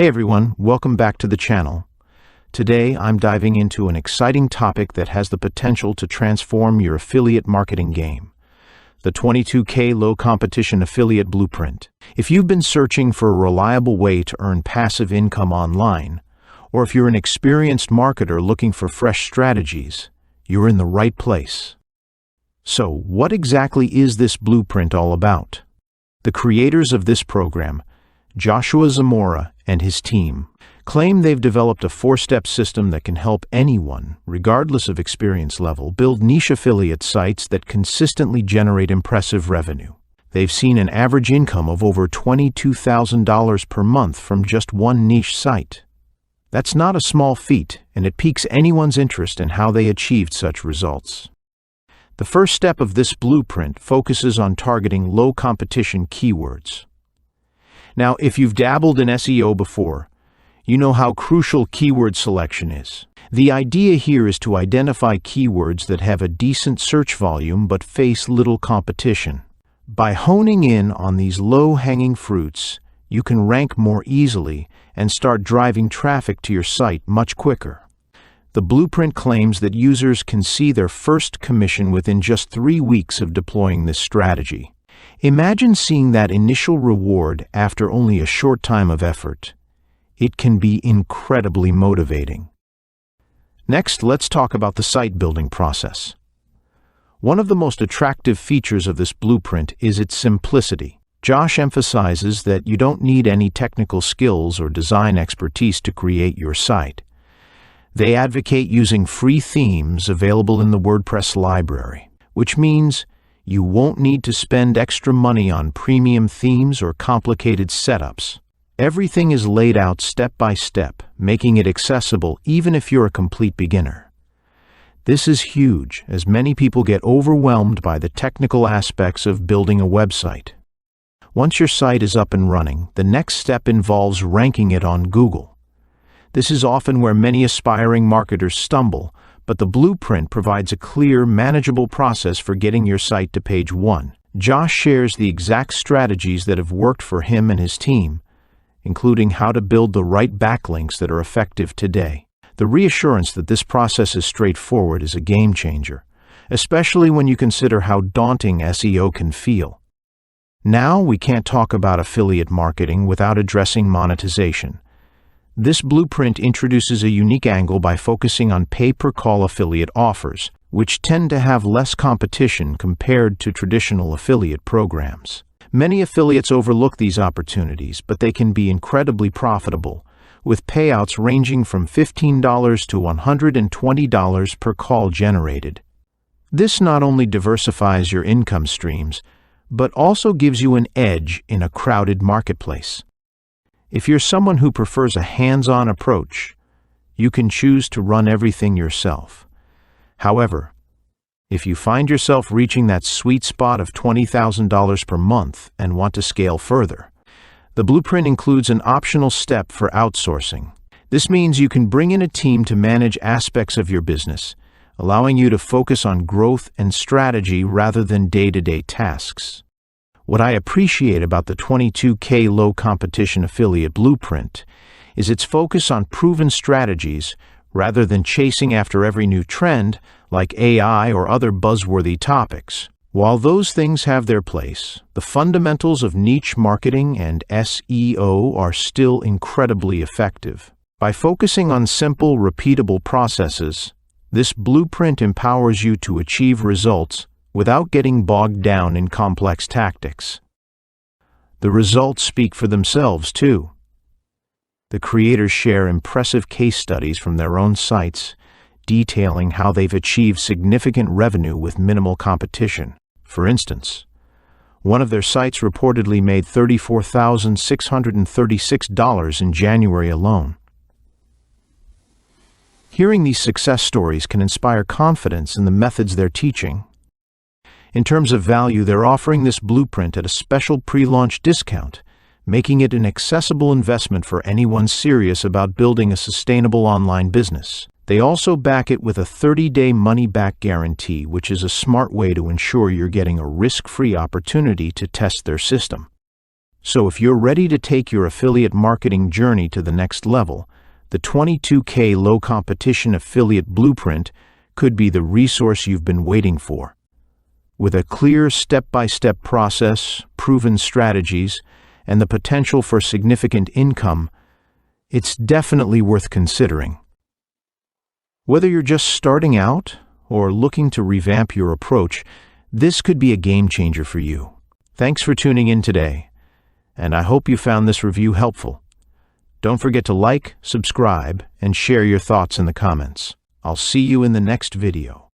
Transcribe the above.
Hey everyone, welcome back to the channel. Today I'm diving into an exciting topic that has the potential to transform your affiliate marketing game. The 22K Low Competition Affiliate Blueprint. If you've been searching for a reliable way to earn passive income online, or if you're an experienced marketer looking for fresh strategies, you're in the right place. So, what exactly is this blueprint all about? The creators of this program, Joshua Zamora and his team, claim they've developed a four-step system that can help anyone, regardless of experience level, build niche affiliate sites that consistently generate impressive revenue. They've seen an average income of over $22,000 per month from just one niche site. That's not a small feat, and it piques anyone's interest in how they achieved such results. The first step of this blueprint focuses on targeting low-competition keywords. Now, if you've dabbled in SEO before, you know how crucial keyword selection is. The idea here is to identify keywords that have a decent search volume but face little competition. By honing in on these low-hanging fruits, you can rank more easily and start driving traffic to your site much quicker. The blueprint claims that users can see their first commission within just 3 weeks of deploying this strategy. Imagine seeing that initial reward after only a short time of effort. It can be incredibly motivating. Next, let's talk about the site building process. One of the most attractive features of this blueprint is its simplicity. Josh emphasizes that you don't need any technical skills or design expertise to create your site. They advocate using free themes available in the WordPress library, which means you won't need to spend extra money on premium themes or complicated setups. Everything is laid out step by step, making it accessible even if you're a complete beginner. This is huge, as many people get overwhelmed by the technical aspects of building a website. Once your site is up and running, the next step involves ranking it on Google. This is often where many aspiring marketers stumble, but the blueprint provides a clear, manageable process for getting your site to page 1. Josh shares the exact strategies that have worked for him and his team, including how to build the right backlinks that are effective today. The reassurance that this process is straightforward is a game changer, especially when you consider how daunting SEO can feel. Now we can't talk about affiliate marketing without addressing monetization. This blueprint introduces a unique angle by focusing on pay-per-call affiliate offers, which tend to have less competition compared to traditional affiliate programs. Many affiliates overlook these opportunities, but they can be incredibly profitable, with payouts ranging from $15 to $120 per call generated. This not only diversifies your income streams, but also gives you an edge in a crowded marketplace. If you're someone who prefers a hands-on approach, you can choose to run everything yourself. However, if you find yourself reaching that sweet spot of $20,000 per month and want to scale further, the blueprint includes an optional step for outsourcing. This means you can bring in a team to manage aspects of your business, allowing you to focus on growth and strategy rather than day-to-day tasks. What I appreciate about the 22K Low Competition Affiliate Blueprint is its focus on proven strategies rather than chasing after every new trend like AI or other buzzworthy topics. While those things have their place, the fundamentals of niche marketing and SEO are still incredibly effective. By focusing on simple, repeatable processes, this blueprint empowers you to achieve results without getting bogged down in complex tactics. The results speak for themselves, too. The creators share impressive case studies from their own sites, detailing how they've achieved significant revenue with minimal competition. For instance, one of their sites reportedly made $34,636 in January alone. Hearing these success stories can inspire confidence in the methods they're teaching. In terms of value, they're offering this blueprint at a special pre-launch discount, making it an accessible investment for anyone serious about building a sustainable online business. They also back it with a 30-day money-back guarantee, which is a smart way to ensure you're getting a risk-free opportunity to test their system. So if you're ready to take your affiliate marketing journey to the next level, the 22K Low Competition Affiliate Blueprint could be the resource you've been waiting for. With a clear step-by-step process, proven strategies, and the potential for significant income, it's definitely worth considering. Whether you're just starting out or looking to revamp your approach, this could be a game changer for you. Thanks for tuning in today, and I hope you found this review helpful. Don't forget to like, subscribe, and share your thoughts in the comments. I'll see you in the next video.